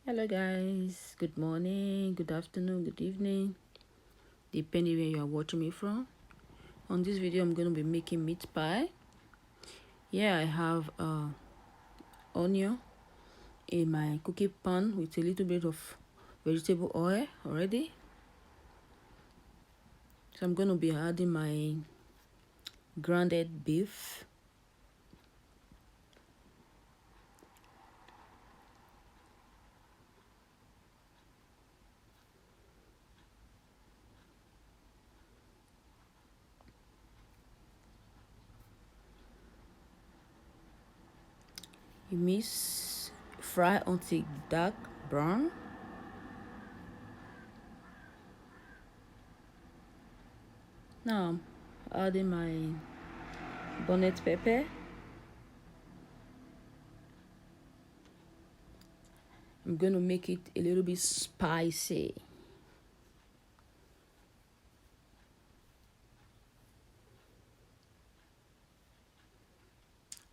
Hello guys, good morning, good afternoon, good evening, depending where you are watching me from. On this video I'm going to be making meat pie. Here I have onion in my cooking pan with a little bit of vegetable oil already. So I'm going to be adding my grounded beef. You mix, fry until dark brown. Now I'm adding my bonnet pepper. I'm going to make it a little bit spicy.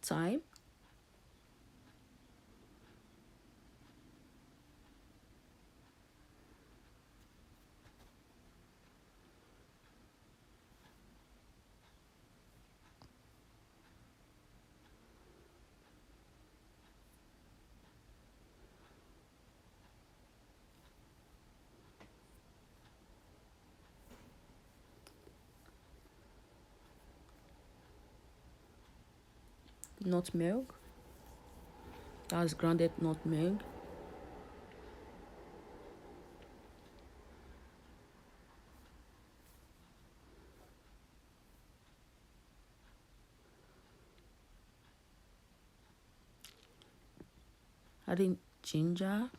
Thyme. Nutmeg. That's grounded nutmeg. Adding ginger.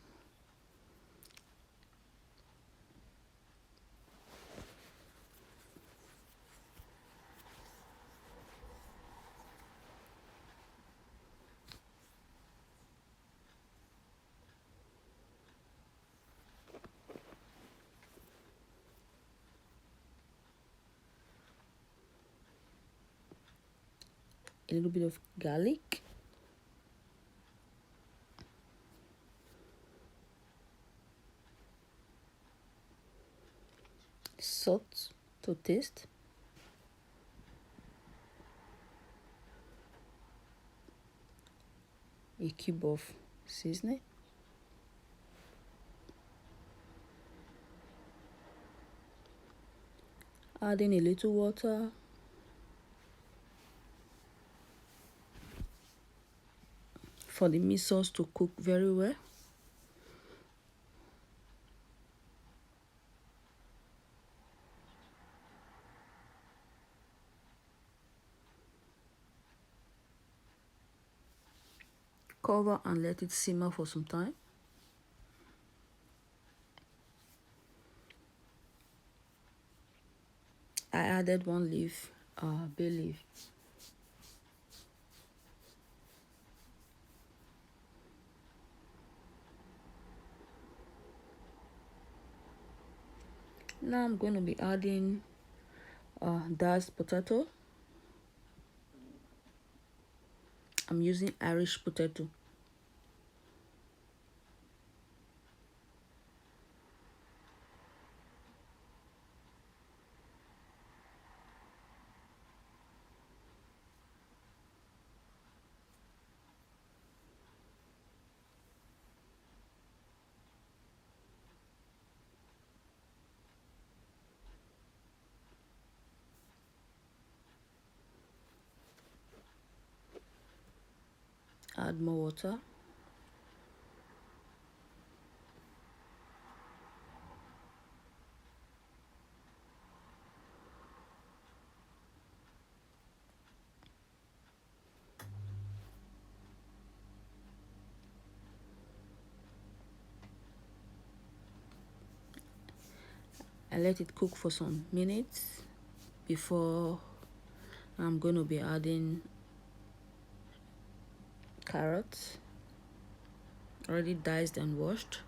A little bit of garlic. Salt to taste. A cube of seasoning. Adding a little water. For the meat sauce to cook very well. Cover and let it simmer for some time. I added one leaf, bay leaf. Now I'm going to be adding diced potato. I'm using Irish potato. Add more water. And let it cook for some minutes before I'm going to be adding carrots, already diced and washed.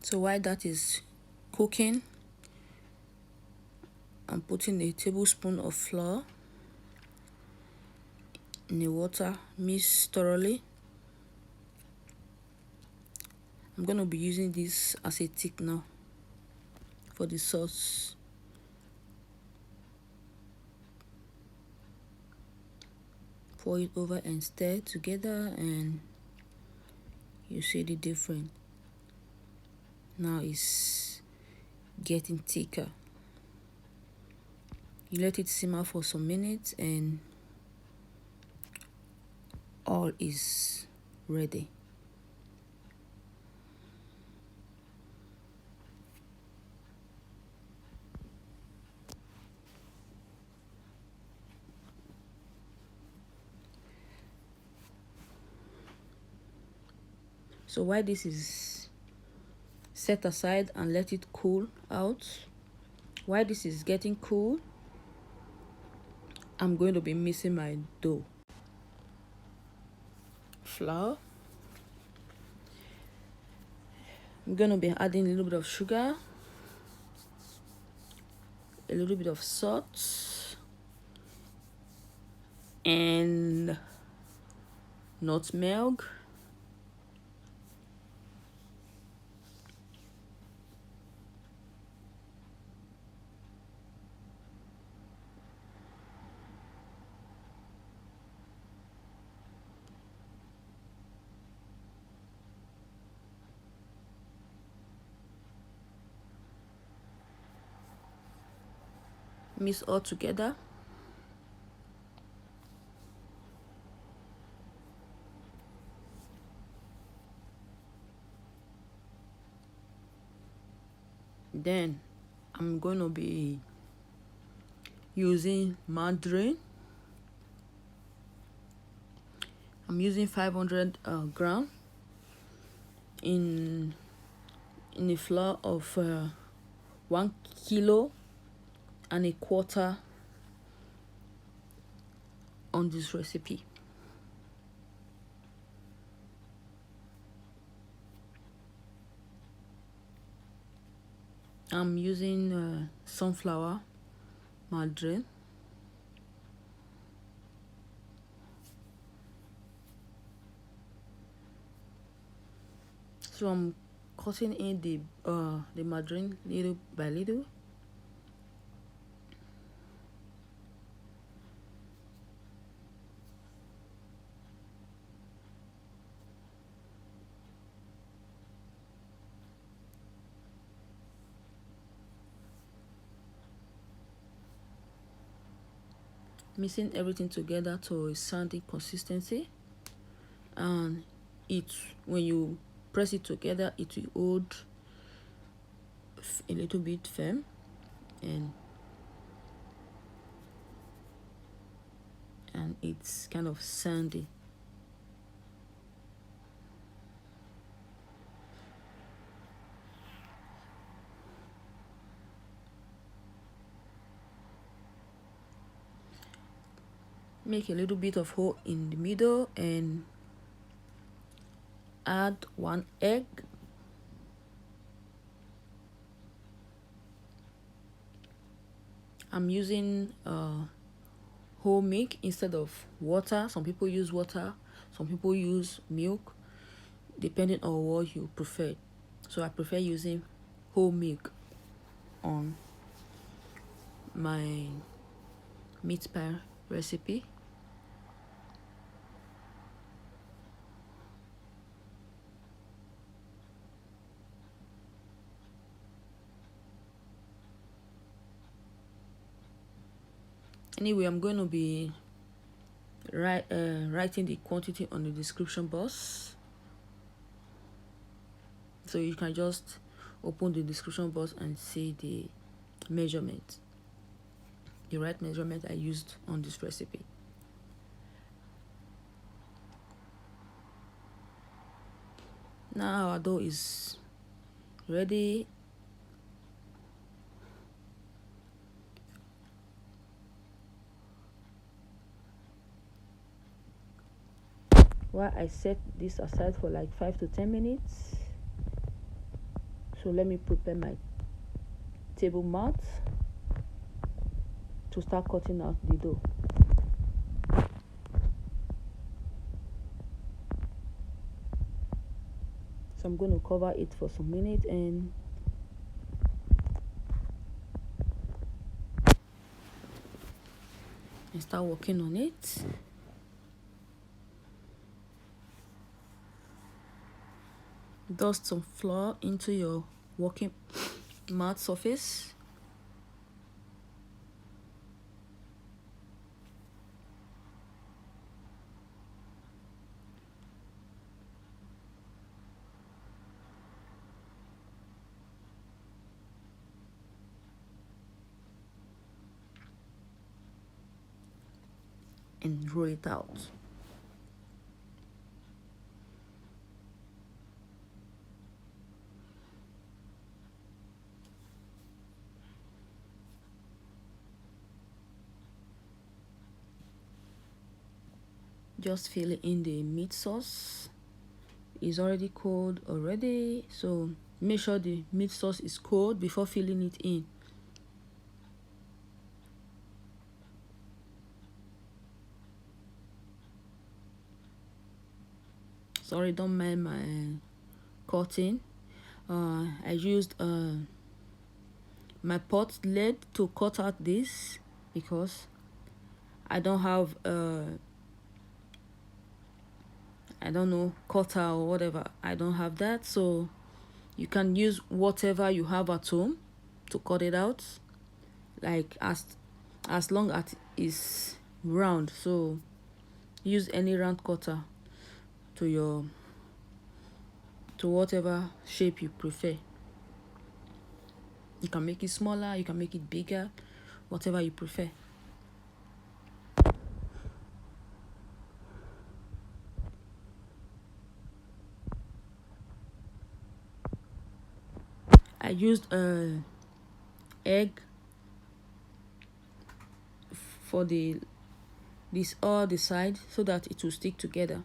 So while that is cooking, I'm putting a tablespoon of flour in the water, mix thoroughly. I'm going to be using this as a thickener for the sauce. Pour it over and stir together, and you see the difference. Now it's getting thicker. You let it simmer for some minutes and all is ready. So while this is set aside and let it cool out, while this is getting cool, I'm going to be mixing my dough. Flour. I'm going to be adding a little bit of sugar, a little bit of salt, and nutmeg. Mix all together. Then I'm going to be using margarine. I'm using 500 gram in a flour of 1 kilo and a quarter on this recipe. I'm using sunflower margarine. So I'm cutting in the margarine little by little. Mixing everything together to a sandy consistency, and when you press it together, it will hold a little bit firm, and it's kind of sandy. Make a little bit of hole in the middle and add 1 egg. I'm using whole milk instead of water. Some people use water, some people use milk, depending on what you prefer. So I prefer using whole milk on my meat pie recipe. Anyway, I'm going to be writing the quantity on the description box, so you can just open the description box and see the measurement, the right measurement I used on this recipe. Now our dough is ready. While I set this aside for like 5 to 10 minutes, So let me prepare my table mat to start cutting out the dough. So I'm going to cover it for some minutes and start working on it. Dust some flour into your working mat surface. And roll it out. Just fill it in the meat sauce. It's already cold already, so make sure the meat sauce is cold before filling it in. Sorry, don't mind my cutting. I used my pot lid to cut out this because I don't have I don't know, cutter or whatever. I don't have that, so you can use whatever you have at home to cut it out, like as long as it's round. So use any round cutter to whatever shape you prefer. You can make it smaller, you can make it bigger, whatever you prefer. I used egg for all the side so that it will stick together.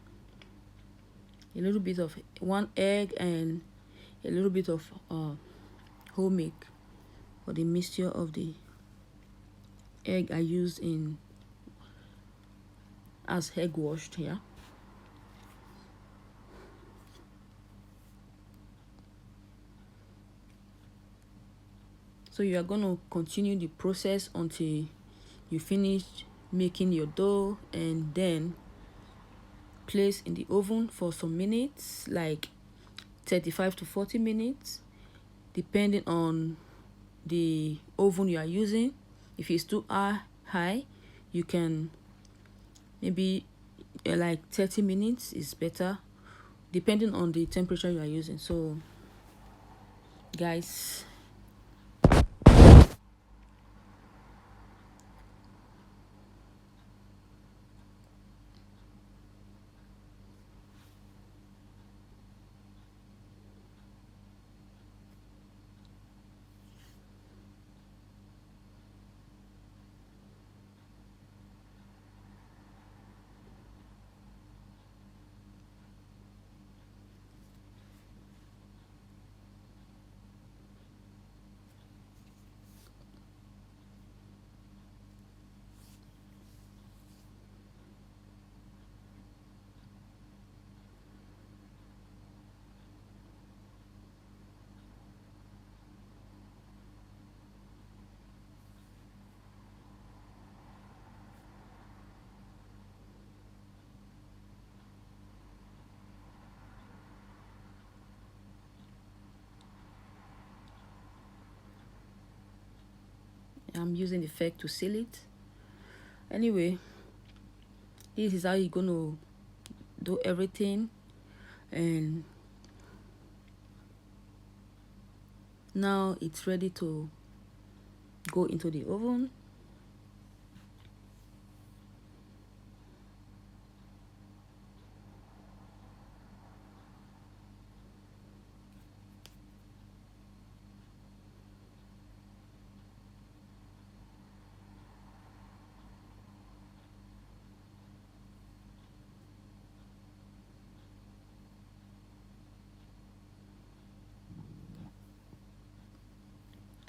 A little bit of one egg and a little bit of whole milk for the mixture of the egg I used in as egg washed here. So you are going to continue the process until you finish making your dough, and then place in the oven for some minutes, like 35 to 40 minutes, depending on the oven you are using. If it's too high, you can maybe like 30 minutes is better, depending on the temperature you are using. So guys, I'm using the effect to seal it. Anyway, this is how you're going to do everything. And now it's ready to go into the oven.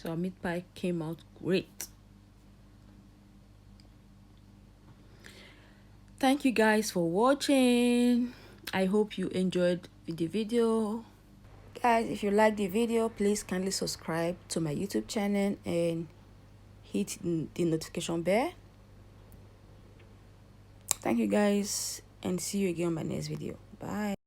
So our meat pie came out great. Thank you guys for watching. I hope you enjoyed the video. Guys, if you like the video, please kindly subscribe to my YouTube channel and hit the notification bell. Thank you guys, and see you again on my next video. Bye.